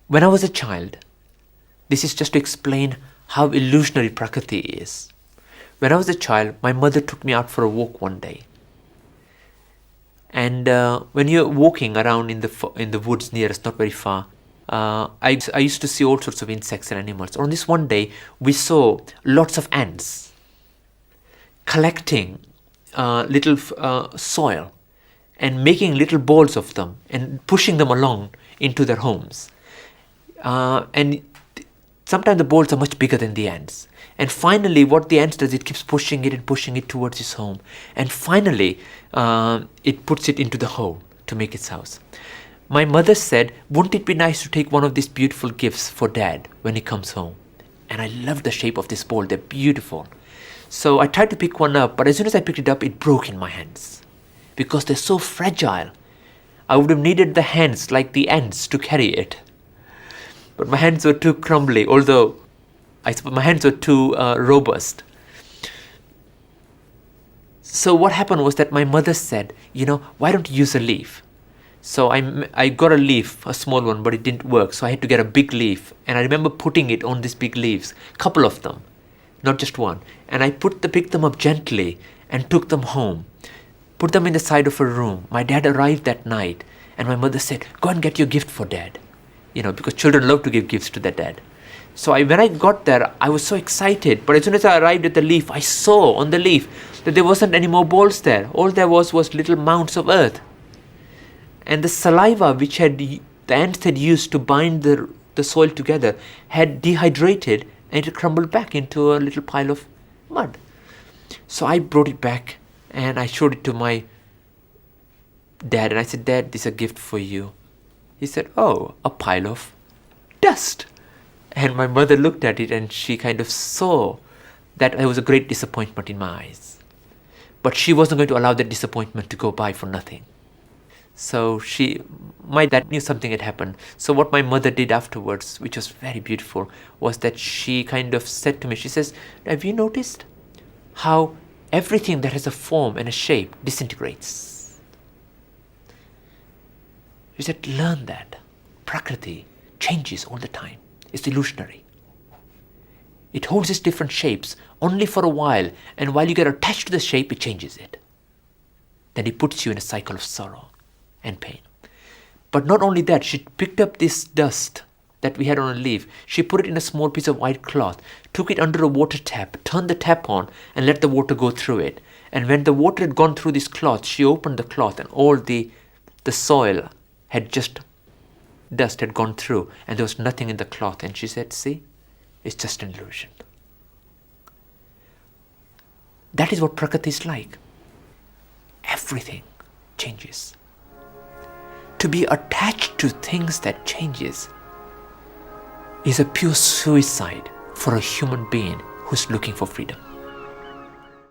When I was a child, this is just to explain how illusionary Prakriti is. When I was a child, my mother took me out for a walk one day. And when you're walking around in the woods near us, not very far, I used to see all sorts of insects and animals. On this one day, we saw lots of ants collecting little soil and making little balls of them and pushing them along into their homes. And sometimes the balls are much bigger than the ants. And finally, what the ants does, it keeps pushing it and pushing it towards its home. And finally, it puts it into the hole to make its house. My mother said, wouldn't it be nice to take one of these beautiful gifts for Dad when he comes home? And I love the shape of this ball. They're beautiful. So I tried to pick one up, but as soon as I picked it up, it broke in my hands. Because they're so fragile. I would have needed the hands like the ants to carry it. But my hands were too crumbly, although I suppose my hands were too robust. So what happened was that my mother said, why don't you use a leaf? So I got a leaf, a small one, but it didn't work. So I had to get a big leaf. And I remember putting it on these big leaves, couple of them, not just one. And I picked them up gently and took them home, put them in the side of a room. My dad arrived that night and my mother said, go and get your gift for Dad. Because children love to give gifts to their dad. So when I got there, I was so excited. But as soon as I arrived at the leaf, I saw on the leaf that there wasn't any more balls there. All there was little mounds of earth. And the saliva which the ants had used to bind the soil together had dehydrated and it crumbled back into a little pile of mud. So I brought it back and I showed it to my dad. And I said, Dad, this is a gift for you. He said, oh, a pile of dust. And my mother looked at it and she kind of saw that there was a great disappointment in my eyes. But she wasn't going to allow that disappointment to go by for nothing. So my dad knew something had happened. So what my mother did afterwards, which was very beautiful, was that she kind of said to me, she says, have you noticed how everything that has a form and a shape disintegrates? She said, learn that. Prakriti changes all the time. It's illusionary. It holds its different shapes only for a while, and while you get attached to the shape, it changes it. Then it puts you in a cycle of sorrow and pain. But not only that, she picked up this dust that we had on a leaf. She put it in a small piece of white cloth, took it under a water tap, turned the tap on, and let the water go through it. And when the water had gone through this cloth, she opened the cloth, and all the soil dust had gone through and there was nothing in the cloth. And she said, see, it's just an illusion. That is what Prakriti is like. Everything changes. To be attached to things that changes is a pure suicide for a human being who's looking for freedom.